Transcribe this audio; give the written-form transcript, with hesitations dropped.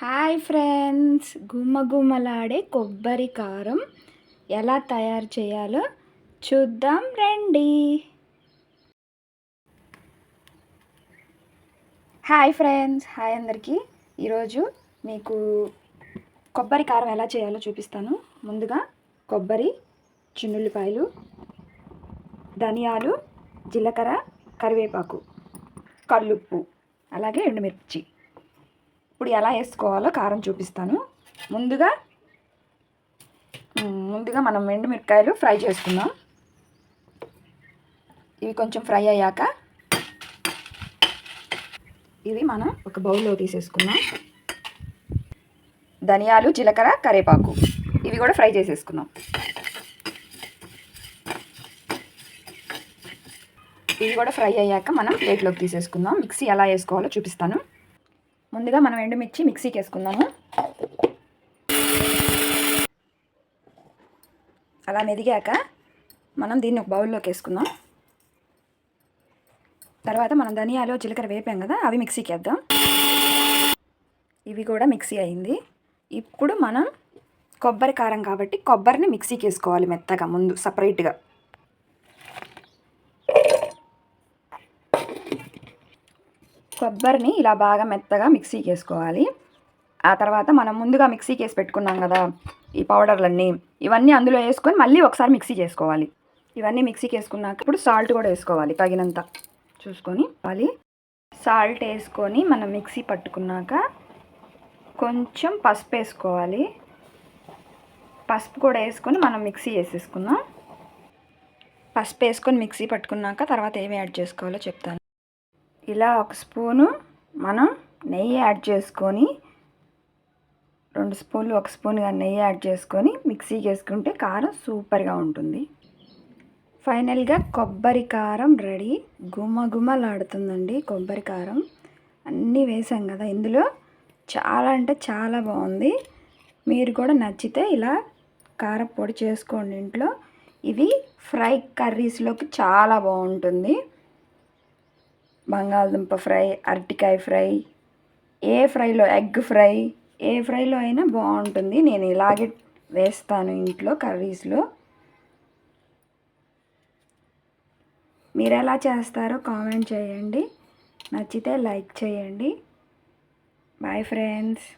Hi friends, గుమ్మగుమ్మలాడే కొబ్బరి కారం ఎలా తయారు చేయాలో చూద్దాం రండి. హాయ్ ఫ్రెండ్స్, హాయ్ అందరికీ. ఈరోజు మీకు కొబ్బరి కారం ఎలా చేయాలో చూపిస్తాను. ముందుగా కొబ్బరి, చిన్నుల్లిపాయలు, ధనియాలు, జీలకర్ర, కరివేపాకు, కల్లుప్పు, అలాగే ఎండుమిర్చి. ఇప్పుడు ఎలా వేసుకోవాలో కారం చూపిస్తాను. ముందుగా మనం ఎండుమిరపకాయలు ఫ్రై చేసుకుందాం. ఇవి కొంచెం ఫ్రై అయ్యాక ఇవి మనం ఒక బౌల్లో తీసేసుకుందాం. ధనియాలు, జీలకర్ర, కరివేపాకు ఇవి కూడా ఫ్రై చేసేసుకుందాం. ఇవి కూడా ఫ్రై అయ్యాక మనం ప్లేట్లోకి తీసేసుకుందాం. మిక్సీ ఎలా వేసుకోవాలో చూపిస్తాను. ముందుగా మనం ఎండుమిర్చి మిక్సీకి వేసుకుందాము. అలా మెదిగాక మనం దీన్ని ఒక బౌల్లోకి వేసుకుందాం. తర్వాత మనం ధనియాలు, జీలకర్ర వేపాం కదా, అవి మిక్సీకి వేద్దాం. ఇవి కూడా మిక్సీ అయింది. ఇప్పుడు మనం కొబ్బరి కారం కాబట్టి కొబ్బరిని మిక్సీకి వేసుకోవాలి మెత్తగా, ముందు సపరేట్గా. కొబ్బరిని ఇలా బాగా మెత్తగా మిక్సీకి వేసుకోవాలి. ఆ తర్వాత మనం ముందుగా మిక్సీకి వేసి పెట్టుకున్నాం కదా ఈ పౌడర్లన్నీ, ఇవన్నీ అందులో వేసుకొని మళ్ళీ ఒకసారి మిక్సీ చేసుకోవాలి. ఇవన్నీ మిక్సీకి వేసుకున్నాక ఇప్పుడు సాల్ట్ కూడా వేసుకోవాలి, తగినంత చూసుకొని. మళ్ళీ సాల్ట్ వేసుకొని మనం మిక్సీ పట్టుకున్నాక కొంచెం పసుపు వేసుకోవాలి. పసుపు కూడా వేసుకొని మనం మిక్సీ వేసేసుకుందాం. పసుపు వేసుకొని మిక్సీ పట్టుకున్నాక తర్వాత ఏమి యాడ్ చేసుకోవాలో చెప్తాను. ఇలా ఒక స్పూను మనం నెయ్యి యాడ్ చేసుకొని, 2 స్పూన్లు, 1 స్పూన్గా నెయ్యి యాడ్ చేసుకొని మిక్సీకి వేసుకుంటే కారం సూపర్గా ఉంటుంది. ఫైనల్గా కొబ్బరి కారం రెడీ. గుమ్మగుమ్మలాడుతుందండి కొబ్బరి కారం. అన్నీ వేసాం కదా ఇందులో, చాలా అంటే చాలా బాగుంది. మీరు కూడా నచ్చితే ఇలా కారపొడి చేసుకోండి ఇంట్లో. ఇవి ఫ్రై కర్రీస్లోకి చాలా బాగుంటుంది. బంగాళదుంప ఫ్రై, అరటికాయ ఫ్రై, ఏ ఫ్రైలో, ఎగ్ ఫ్రై, ఏ ఫ్రైలో అయినా బాగుంటుంది. నేను ఇలాగే వేస్తాను ఇంట్లో కర్రీస్లో. మీరు ఎలా చేస్తారో కామెంట్ చేయండి. నచ్చితే లైక్ చేయండి. Bye friends.